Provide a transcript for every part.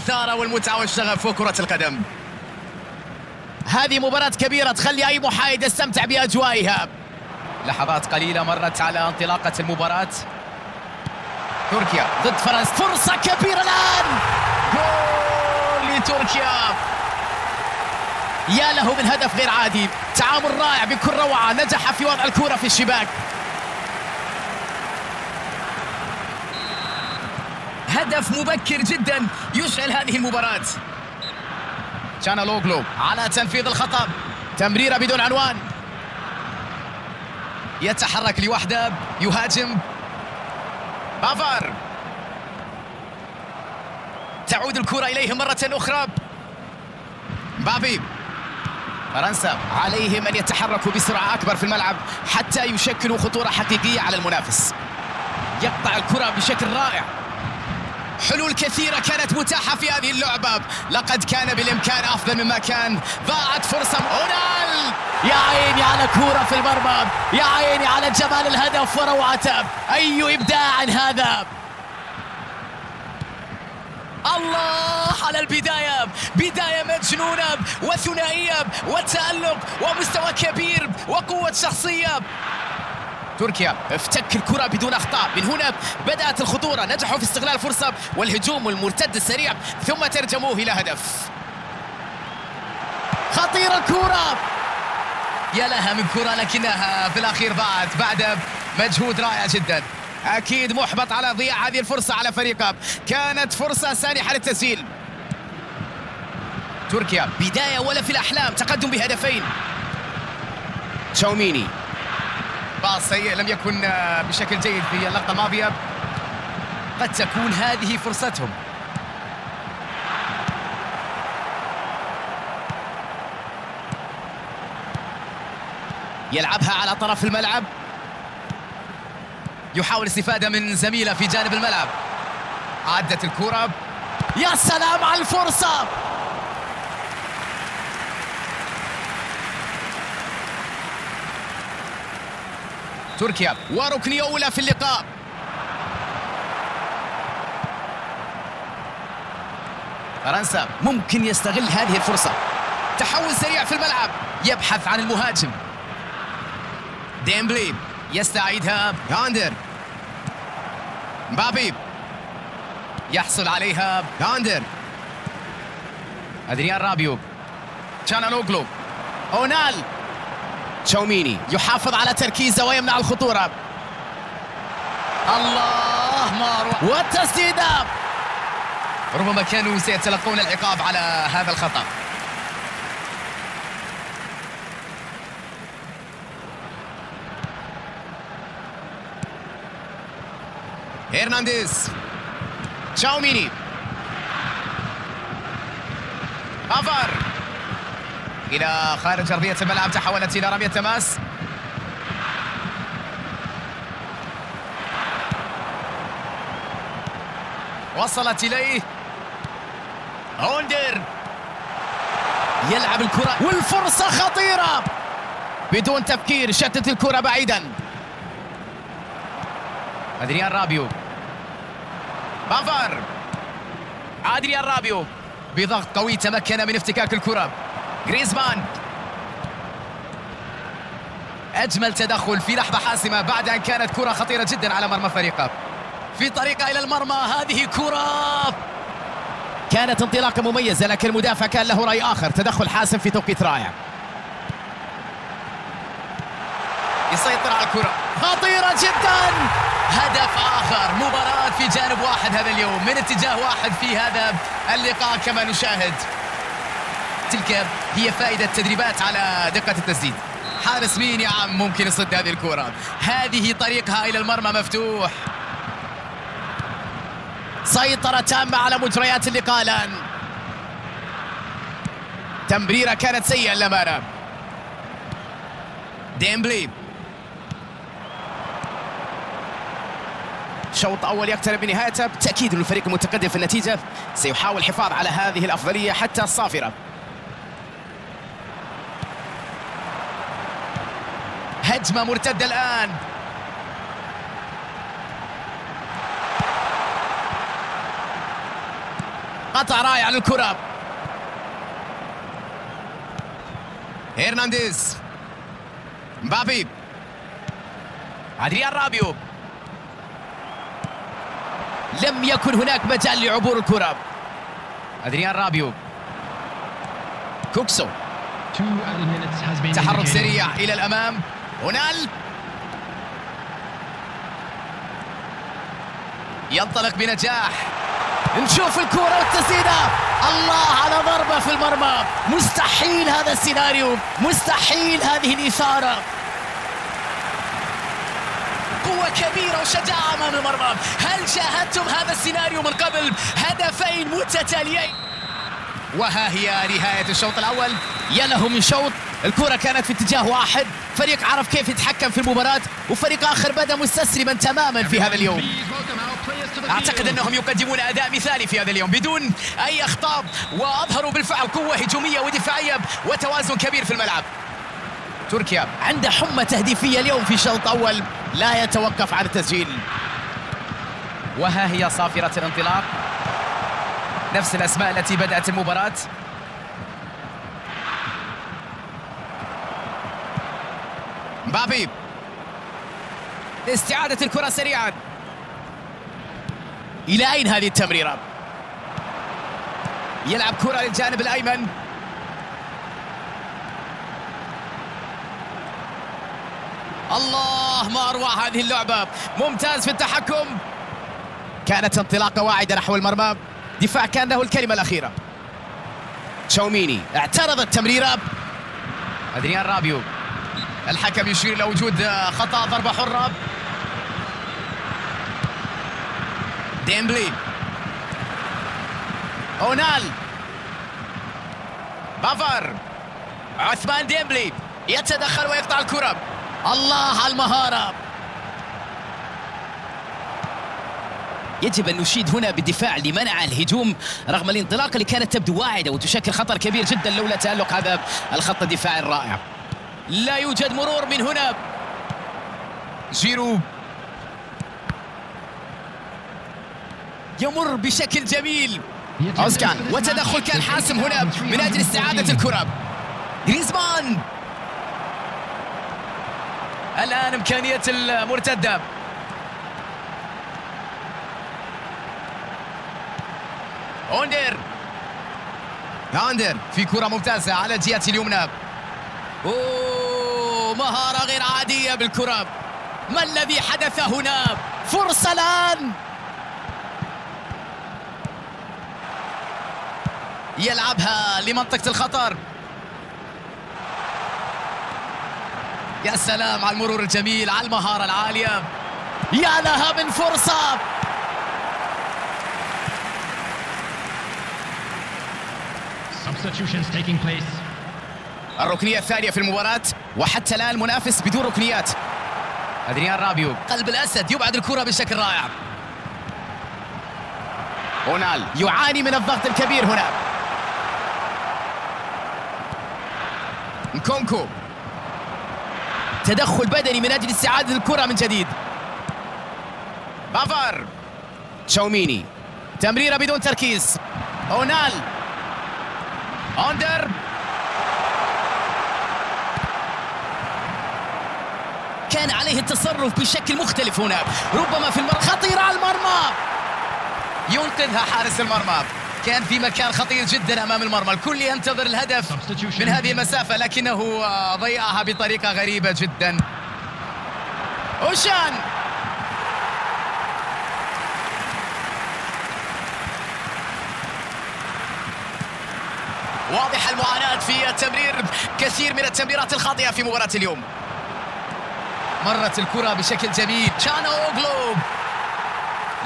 الإثارة والمتعة والشغف وكرة القدم. هذه مباراة كبيرة تخلي أي محايد يستمتع بأجوائها. لحظات قليلة مرت على انطلاقة المباراة. تركيا ضد فرنسا، فرصة كبيرة الآن، جول لتركيا. يا له من هدف غير عادي، تعامل رائع بكل روعة، نجح في وضع الكرة في الشباك. هدف مبكر جدا يشعل هذه المباراة. تشانالوغلو على تنفيذ الخطأ، تمريرة بدون عنوان، يتحرك لوحده، يهاجم. بافار، تعود الكرة إليه مرة أخرى. مبابي، فرنسا عليهم أن يتحركوا بسرعة أكبر في الملعب حتى يشكلوا خطورة حقيقية على المنافس. يقطع الكرة بشكل رائع. حلول كثيرة كانت متاحة في هذه اللعبة، لقد كان بالإمكان أفضل مما كان. ضاعت فرصة. أونال، يا عيني على كرة في المرمى، يا عيني على جمال الهدف وروعته، أي إبداع هذا. الله على البداية، بداية مجنونة وثنائية وتألق ومستوى كبير وقوة شخصية. تركيا افتك الكرة بدون أخطاء، من هنا بدأت الخطورة، نجحوا في استغلال الفرصة والهجوم المرتد السريع ثم ترجموه إلى هدف. خطيرة الكرة، يا لها من كرة لكنها في الأخير ضاعت بعد مجهود رائع جدا. أكيد محبط على ضياع هذه الفرصة على فريقه، كانت فرصة سانحة للتسجيل. تركيا بداية ولا في الأحلام، تقدم بهدفين. تشاوميني، باص سيء لم يكن بشكل جيد في اللقطة الماضية، قد تكون هذه فرصتهم. يلعبها على طرف الملعب، يحاول الاستفادة من زميله في جانب الملعب. عدت الكرة، يا سلام على الفرصة. تركيا وركنية أولى في اللقاء. فرنسا ممكن يستغل هذه الفرصة، تحول سريع في الملعب، يبحث عن المهاجم. ديمبلي يستعيدها، ياندر، مبابي يحصل عليها، ياندر، أدريان رابيو، تشانالوغلو، أونال، تشاوميني يحافظ على تركيزه ويمنع الخطورة. الله، ما والتسديدة، ربما كانوا سيتلقون العقاب على هذا الخطأ. هرنانديز، تشاوميني، بافار إلى خارج أرضية الملعب، تحولت إلى رمية تماس. وصلت إليه هوندر، يلعب الكرة والفرصة خطيرة، بدون تفكير شتت الكرة بعيدا. أدريان رابيو، بافار، أدريان رابيو بضغط قوي تمكن من افتكاك الكرة. غريزمان، أجمل تدخل في لحظة حاسمة بعد أن كانت كرة خطيرة جدا على مرمى فريقه، في طريقة إلى المرمى. هذه كرة كانت انطلاقة مميزة، لكن المدافع كان له رأي آخر، تدخل حاسم في توقيت رائع. يسيطر على الكرة، خطيرة جدا، هدف آخر. مباراة في جانب واحد هذا اليوم، من اتجاه واحد في هذا اللقاء كما نشاهد. تلك هي فائدة تدريبات على دقة التسديد. حارس مين يا عم ممكن يصد هذه الكرة؟ هذه طريقها إلى المرمى مفتوح. سيطرة تامة على مجريات اللقاء الآن. تمريرة كانت سيئة للأمانة. ديمبلي، شوط أول يقترب من نهايته، بالتأكيد أن الفريق المتقدم في النتيجة سيحاول الحفاظ على هذه الأفضلية حتى الصافرة. هجمة مرتدة الآن، قطع رائع للكرة. هيرنانديز، مبابي، أدريان رابيو. لم يكن هناك مجال لعبور الكرة. أدريان رابيو، كوكسو، تحرك سريع إلى الأمام. هونال ينطلق بنجاح. نشوف الكرة والتسديدة. الله على ضربة في المرمى. مستحيل هذا السيناريو، مستحيل هذه الإثارة. قوة كبيرة وشجاعة أمام المرمى. هل شاهدتم هذا السيناريو من قبل؟ هدفين متتاليين. وها هي نهاية الشوط الأول. يا له من شوط. الكرة كانت في اتجاه واحد، فريق عرف كيف يتحكم في المباراة، وفريق آخر بدأ مستسلما تماما في هذا اليوم. أعتقد أنهم يقدمون أداء مثالي في هذا اليوم بدون أي أخطاء، وأظهروا بالفعل قوة هجومية ودفاعية وتوازن كبير في الملعب. تركيا عنده حمى تهديفية اليوم في شوط أول، لا يتوقف عن التسجيل. وها هي صافرة الانطلاق، نفس الأسماء التي بدأت المباراة. مبابي، استعادة الكرة سريعا. إلى أين هذه التمريرة؟ يلعب كرة للجانب الأيمن. الله، ما أروع هذه اللعبة. ممتاز في التحكم. كانت انطلاقة واعدة نحو المرمى. دفاع كان له الكلمة الأخيرة. تشاوميني اعترض التمريرة. أدريان رابيو. الحكم يشير إلى وجود خطأ، ضربة حرة. ديمبلي، هونال، بافار، عثمان ديمبلي يتدخل ويقطع الكرة. الله على المهارة. يجب أن نشيد هنا بالدفاع لمنع الهجوم رغم الانطلاقة اللي كانت تبدو واعدة وتشكل خطر كبير جدا لولا تألق هذا الخط الدفاعي الرائع. لا يوجد مرور من هنا. جيرو يمر بشكل جميل. أوزكان، وتدخل كان حاسم هنا من أجل استعادة الكرة. غريزمان، الآن إمكانية المرتدة. هاندر في كرة ممتازة على الجهة اليمنى. أوه، مهارة غير عادية بالكرة. ما الذي حدث هنا؟ فرصة الآن. يلعبها لمنطقة الخطر. يا سلام على المرور الجميل، على المهارة العالية. يا لها من فرصة. Substitutions taking place. الركنية الثانية في المباراة، وحتى الآن المنافس بدون ركنيات. أدريان رابيو، قلب الأسد، يبعد الكرة بشكل رائع. هونال يعاني من الضغط الكبير هنا. نكونكو، تدخل بدني من أجل استعادة الكرة من جديد. بافار، تشاوميني، تمريرة بدون تركيز. هونال، أوندر، كان عليه التصرف بشكل مختلف هنا، ربما في المرمى. خطيرة على المرمى، ينقذها حارس المرمى. كان في مكان خطير جدا أمام المرمى، الكل ينتظر الهدف من هذه المسافة، لكنه ضيعها بطريقة غريبة جدا. أوشان، واضح المعاناة في التمرير، كثير من التمريرات الخاطئة في مباراة اليوم. مرت الكرة بشكل جميل. تشانوغلو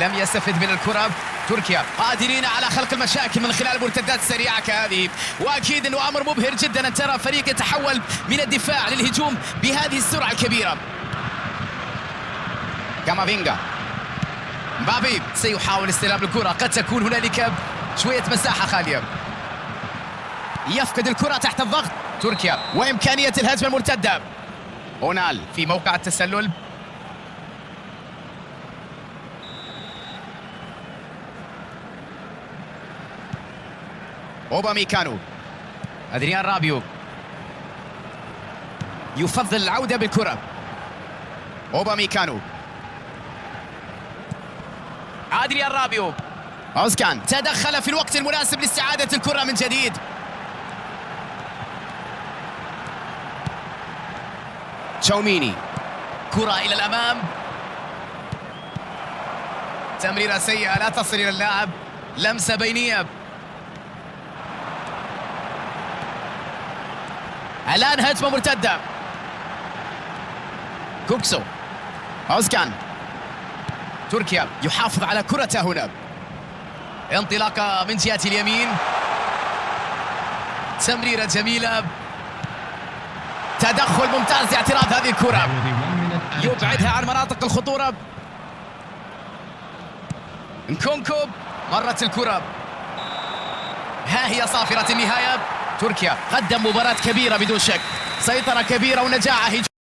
لم يستفد من الكرة. تركيا قادرين على خلق المشاكل من خلال المرتدات السريعة كهذه، وأكيد أنه أمر مبهر جدا أن ترى فريق يتحول من الدفاع للهجوم بهذه السرعة الكبيرة. كامافينجا، مبابي سيحاول استلام الكرة، قد تكون هنالك شوية مساحة خالية. يفقد الكرة تحت الضغط. تركيا وإمكانية الهجمة المرتدة. هونال في موقع التسلل. أوباميكانو. أدريان رابيو يفضل العودة بالكرة. أوباميكانو. أدريان رابيو. أوزكان تدخل في الوقت المناسب لاستعادة الكرة من جديد. تشاوميني. كرة إلى الأمام. تمريرة سيئة لا تصل إلى اللاعب. لمسة بينية. الآن هجمة مرتدة. كوكسو. أوزكان. تركيا يحافظ على كرته هنا. انطلاقة من جهة اليمين. تمريرة جميلة. تدخل ممتاز لاعتراض هذه الكرة. يبعدها عن مناطق الخطورة. نكونكو. مرت الكرة. ها هي صافرة النهاية. تركيا قدم مباراة كبيرة بدون شك. سيطرة كبيرة ونجاعة.